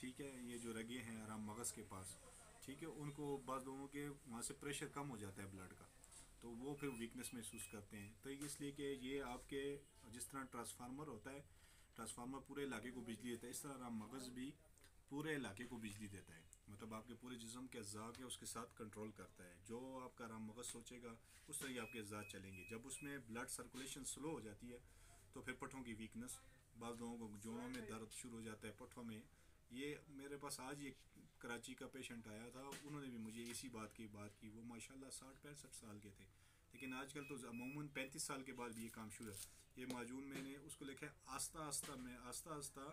ٹھیک ہے، یہ جو رگیں ہیں آرام مغز کے پاس، ٹھیک ہے، ان کو بعض لوگوں کے وہاں سے پریشر کم ہو جاتا ہے بلڈ کا، تو وہ پھر ویکنس محسوس کرتے ہیں. تو اس لیے کہ یہ آپ کے جس طرح ٹرانسفارمر ہوتا ہے، ٹرانسفارمر پورے علاقے کو بجلی دیتا ہے، اس طرح آرام مغز بھی پورے علاقے کو بجلی دیتا ہے. مطلب آپ کے پورے جسم کے اعضاء کے اس کے ساتھ کنٹرول کرتا ہے. جو آپ کا آرام مغز سوچے گا اس طرح ہی آپ کے اعضاء چلیں گے. جب اس میں بلڈ سرکولیشن سلو ہو جاتی ہے تو پھر پٹھوں کی ویکنس، بعض لوگوں کو جوڑوں میں درد شروع ہو جاتا ہے، پٹھوں میں. یہ میرے پاس آج ایک کراچی کا پیشنٹ آیا تھا، انہوں نے بھی مجھے اسی بات کی وہ ماشاء اللہ 60-65 سال کے تھے، لیکن آج کل تو عموماً 35 سال کے بعد بھی یہ کام شروع ہے. یہ معجون میں نے اس کو لکھا ہے آہستہ آہستہ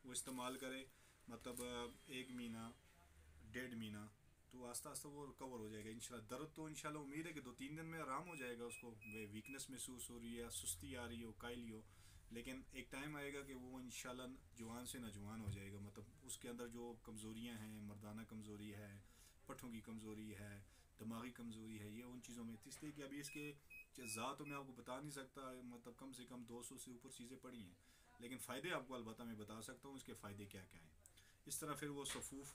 وہ استعمال کرے، مطلب 1 مہینہ 1.5 مہینہ، تو آہستہ آہستہ وہ ریکور ہو جائے گا انشاءاللہ. درد تو انشاءاللہ امید ہے کہ 2-3 دن میں آرام ہو جائے گا. اس کو ویکنس محسوس ہو رہی ہے، سستی آ رہی ہو، کائلی ہو، لیکن ایک ٹائم آئے گا کہ وہ انشاءاللہ جوان سے نوجوان ہو جائے گا. مطلب اس کے اندر جو کمزوریاں ہیں، مردانہ کمزوری ہے، پٹھوں کی کمزوری ہے، دماغی کمزوری ہے، یہ ان چیزوں میں اس لیے کہ ابھی اس کے ذات تو میں آپ کو بتا نہیں سکتا، مطلب کم سے کم 200 سے اوپر چیزیں پڑھی ہیں، لیکن فائدے آپ کو البتہ میں بتا سکتا ہوں اس کے فائدے کیا کیا ہیں. اس طرح پھر وہ صفوف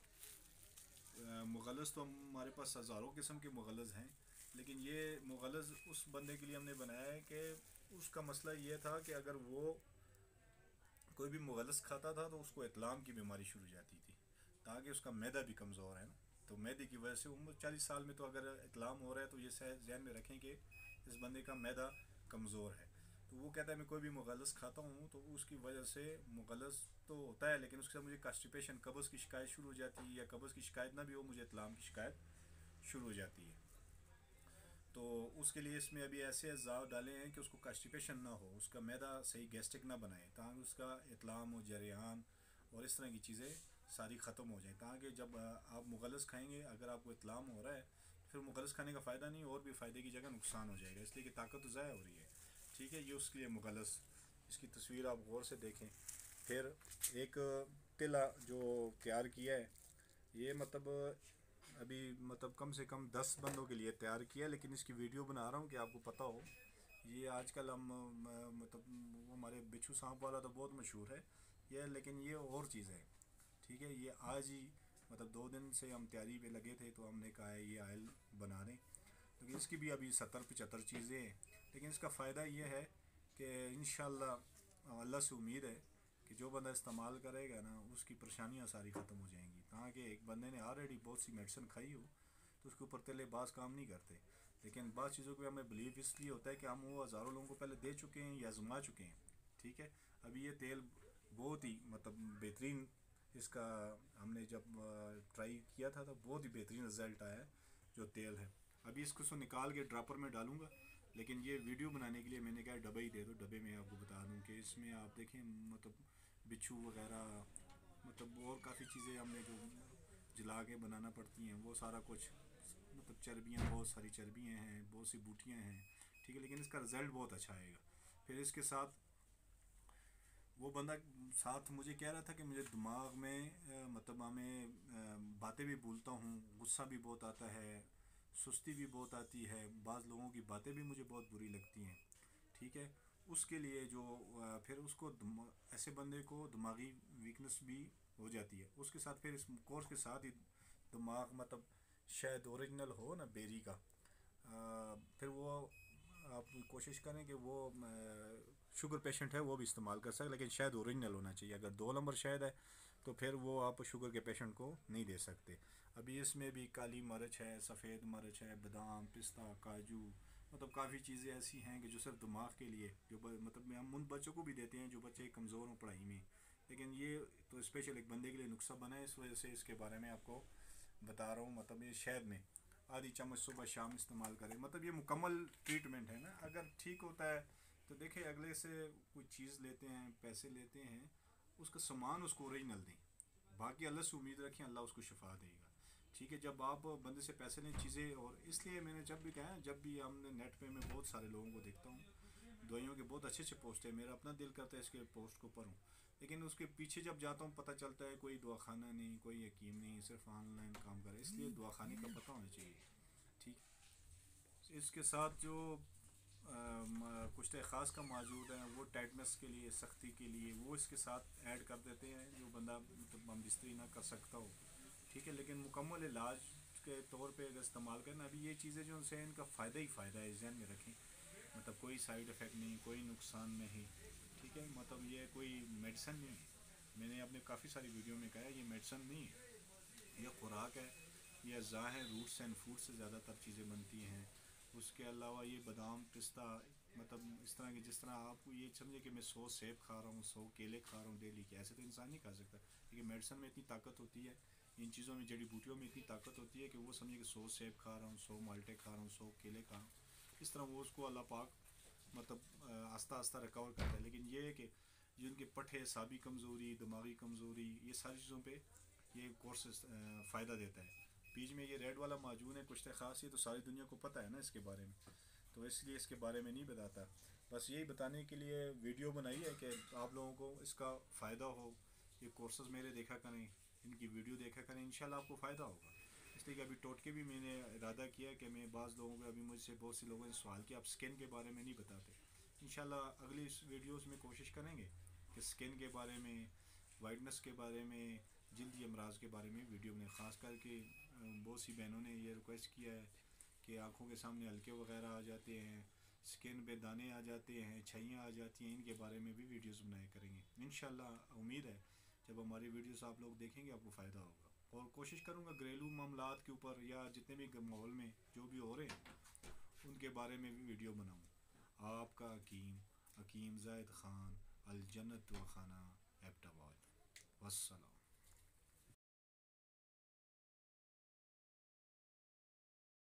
مغلظ، تو ہمارے پاس ہزاروں قسم کے مغلظ ہیں، لیکن یہ مغلظ اس بندے کے لیے ہم نے بنایا ہے کہ اس کا مسئلہ یہ تھا کہ اگر وہ کوئی بھی مغلظ کھاتا تھا تو اس کو اطلام کی بیماری شروع ہو جاتی تھی، تاکہ اس کا معدہ بھی کمزور ہے نا، تو معدے کی وجہ سے عمر 40 سال میں تو اگر اطلام ہو رہا ہے تو یہ ذہن میں رکھیں کہ اس بندے کا معدہ کمزور ہے. تو وہ کہتا ہے میں کوئی بھی مغلظ کھاتا ہوں تو اس کی وجہ سے مغلظ تو ہوتا ہے، لیکن اس کے ساتھ مجھے کانسٹیپیشن، قبض کی شکایت شروع ہو جاتی ہے، یا قبض کی شکایت نہ بھی ہو، مجھے اطلام کی شکایت شروع ہو جاتی ہے. تو اس کے لیے اس میں ابھی ایسے اعضاء ڈالے ہیں کہ اس کو کانسٹیپیشن نہ ہو، اس کا معدہ صحیح گیسٹرک نہ بنائے، تاکہ اس کا اطلام و جریان اور اس طرح کی چیزیں ساری ختم ہو جائیں. تاکہ جب آپ مغلظ کھائیں گے، اگر آپ کو اطلام ہو رہا ہے پھر مغلظ کھانے کا فائدہ نہیں، اور بھی فائدے کی جگہ نقصان ہو جائے گا، اس لیے کہ طاقت ضائع ہو رہی ہے. ٹھیک ہے، یہ اس کے لیے مغلظ، اس کی تصویر آپ غور سے دیکھیں. پھر ایک تلا جو تیار کیا ہے، یہ مطلب ابھی مطلب کم سے کم 10 بندوں کے لیے تیار کیا ہے، لیکن اس کی ویڈیو بنا رہا ہوں کہ آپ کو پتہ ہو. یہ آج کل ہم مطلب وہ ہمارے بچھو سانپ والا تو بہت مشہور ہے یہ، لیکن یہ اور چیز ہے. ٹھیک ہے، یہ آج ہی مطلب 2 دن سے ہم تیاری پہ لگے تھے، تو ہم نے کہا ہے یہ آئل بنا دیں، کیونکہ اس کی بھی ابھی 70-75 چیزیں ہیں. لیکن اس کا فائدہ یہ ہے کہ انشاءاللہ اللہ سے امید ہے کہ جو بندہ استعمال کرے گا نا اس کی پریشانیاں ساری ختم ہو جائیں گی. تاکہ ایک بندے نے آلریڈی بہت سی میڈیسن کھائی ہو تو اس کے اوپر تلے بعض کام نہیں کرتے، لیکن بعض چیزوں پہ ہمیں بلیو اس لیے ہوتا ہے کہ ہم وہ ہزاروں لوگوں کو پہلے دے چکے ہیں یا آزما چکے ہیں. ٹھیک ہے، ابھی یہ تیل بہت ہی مطلب بہترین، اس کا ہم نے جب ٹرائی کیا تھا تو بہت ہی بہترین رزلٹ آیا ہے جو تیل ہے. ابھی اس کو نکال کے ڈراپر میں ڈالوں گا، لیکن یہ ویڈیو بنانے کے لیے میں نے کہا ڈبے ہی دے دو. ڈبے میں آپ کو بتا دوں کہ اس میں آپ دیکھیں مطلب بچھو وغیرہ، مطلب اور کافی چیزیں ہم نے جو جلا کے بنانا پڑتی ہیں، وہ سارا کچھ، مطلب چربیاں، بہت ساری چربیاں ہیں، بہت سی بوٹیاں ہیں. ٹھیک ہے، لیکن اس کا رزلٹ بہت اچھا آئے گا. پھر اس کے ساتھ وہ بندہ ساتھ مجھے کہہ رہا تھا کہ مجھے دماغ میں مطلب ہمیں باتیں بھی بھولتا ہوں، غصہ بھی بہت آتا ہے، سستی بھی بہت آتی ہے، بعض لوگوں کی باتیں بھی مجھے بہت بری لگتی ہیں. ٹھیک ہے، اس کے لیے جو پھر اس کو ایسے بندے کو دماغی ویکنس بھی ہو جاتی ہے. اس کے ساتھ پھر اس کورس کے ساتھ ہی دماغ مطلب شاید اوریجنل ہو نا بیری کا، پھر وہ آپ کوشش کریں کہ وہ شوگر پیشنٹ ہے وہ بھی استعمال کر سکے، لیکن شاید اوریجنل ہونا چاہیے. اگر 2 نمبر شاید ہے تو پھر وہ آپ شوگر کے پیشنٹ کو نہیں دے سکتے. ابھی اس میں بھی کالی مرچ ہے، سفید مرچ ہے، بادام، پستہ، کاجو، مطلب کافی چیزیں ایسی ہیں کہ جو صرف دماغ کے لیے، جو مطلب ہم ان بچوں کو بھی دیتے ہیں جو بچے کمزور ہوں پڑھائی میں، لیکن یہ تو اسپیشل ایک بندے کے لیے نسخہ بنا ہے، اس وجہ سے اس کے بارے میں آپ کو بتا رہا ہوں. مطلب یہ شہد میں آدھی چمچ صبح شام استعمال کریں. مطلب یہ مکمل ٹریٹمنٹ ہے نا. اگر ٹھیک ہوتا ہے تو دیکھیں اگلے سے کوئی چیز لیتے ہیں، پیسے لیتے ہیں، اس کا سامان اس کو اوریجنل دیں، باقی اللہ سے امید رکھیں، اللہ اس کو شفا دے گا. ٹھیک ہے، جب آپ بندے سے پیسے لیں چیزیں، اور اس لیے میں نے جب بھی کہا، جب بھی ہم نے نیٹ پہ میں بہت سارے لوگوں کو دیکھتا ہوں، دوائیوں کے بہت اچھے اچھے پوسٹ ہیں، میرا اپنا دل کرتا ہے اس کے پوسٹ کو پڑھوں، لیکن اس کے پیچھے جب جاتا ہوں پتہ چلتا ہے کوئی دواخانہ نہیں، کوئی حکیم نہیں، صرف آن لائن کام کرے. اس لیے دواخانے کا پتہ ہونا چاہیے. ٹھیک، اس کے ساتھ جو کشتے خاص کا موجود ہے، وہ ٹائٹنس کے لیے، سختی کے لیے وہ اس کے ساتھ ایڈ کر دیتے ہیں، جو بندہ مطلب بم بستری نہ کر سکتا ہو، ٹھیک ہے، لیکن مکمل علاج کے طور پہ اگر استعمال کرنا، ابھی یہ چیزیں جو سے ان کا فائدہ ہی فائدہ ہے، ذہن میں رکھیں، مطلب کوئی سائیڈ افیکٹ نہیں، کوئی نقصان نہیں، ٹھیک ہے، مطلب یہ کوئی میڈیسن نہیں ہے، میں نے اپنے کافی ساری ویڈیو میں کہا ہے یہ میڈیسن نہیں ہے، یہ خوراک ہے، یہ اجزاء ہیں، روٹس اینڈ فوڈ سے زیادہ تر چیزیں بنتی ہیں، اس کے علاوہ یہ بادام پستہ، مطلب اس طرح کی، جس طرح آپ کو یہ سمجھے کہ میں 100 سیب کھا رہا ہوں، 100 کیلے کھا رہا ہوں ڈیلی کے، ایسے تو انسان نہیں کھا سکتا، کیونکہ میڈیسن میں اتنی طاقت ہوتی ہے، ان چیزوں میں، جڑی بوٹیوں میں اتنی طاقت ہوتی ہے کہ وہ سمجھے کہ 100 سیب کھا رہا ہوں، 100 مالٹے کھا رہا ہوں، 100 کیلے کھا رہا ہوں، اس طرح وہ اس کو اللہ پاک مطلب آہستہ آہستہ ریکور کرتا ہے، لیکن یہ ہے کہ جن کے پٹھے، اعصابی کمزوری، دماغی کمزوری، یہ ساری چیزوں پہ یہ کورس فائدہ دیتا ہے۔ بیچ میں یہ ریڈ والا معجون ہے کشتے خاص، یہ تو ساری دنیا کو پتہ ہے نا اس کے بارے میں، تو اس لیے اس کے بارے میں نہیں بتاتا، بس یہی بتانے کے لیے ویڈیو بنائی ہے کہ آپ لوگوں کو اس کا فائدہ ہو، یہ کورسز میرے دیکھا کریں، ان کی ویڈیو دیکھا کریں، انشاءاللہ آپ کو فائدہ ہوگا۔ اس لیے کہ ابھی ٹوٹکے بھی میں نے ارادہ کیا کہ میں بعض لوگوں کو، ابھی مجھ سے بہت سے لوگوں نے سوال کیا آپ سکن کے بارے میں نہیں بتاتے، انشاءاللہ اگلی ویڈیوز میں کوشش کریں گے کہ سکن کے بارے میں، وائٹنس کے بارے میں، جلدی امراض کے بارے میں ویڈیو میں، خاص کر کے بہت سی بہنوں نے یہ ریکویسٹ کیا ہے کہ آنکھوں کے سامنے ہلکے وغیرہ آ جاتے ہیں، سکن پہ دانے آ جاتے ہیں، چھائیاں آ جاتی ہیں، ان کے بارے میں بھی ویڈیوز بنایا کریں گے انشاءاللہ۔ امید ہے جب ہماری ویڈیوز آپ لوگ دیکھیں گے آپ کو فائدہ ہوگا، اور کوشش کروں گا گھریلو معاملات کے اوپر یا جتنے بھی ماحول میں جو بھی ہو رہے ہیں ان کے بارے میں بھی ویڈیو بناؤں۔ آپ کا حکیم زاہد خان، الجنت و خانہ ایبٹ آباد، والسلام۔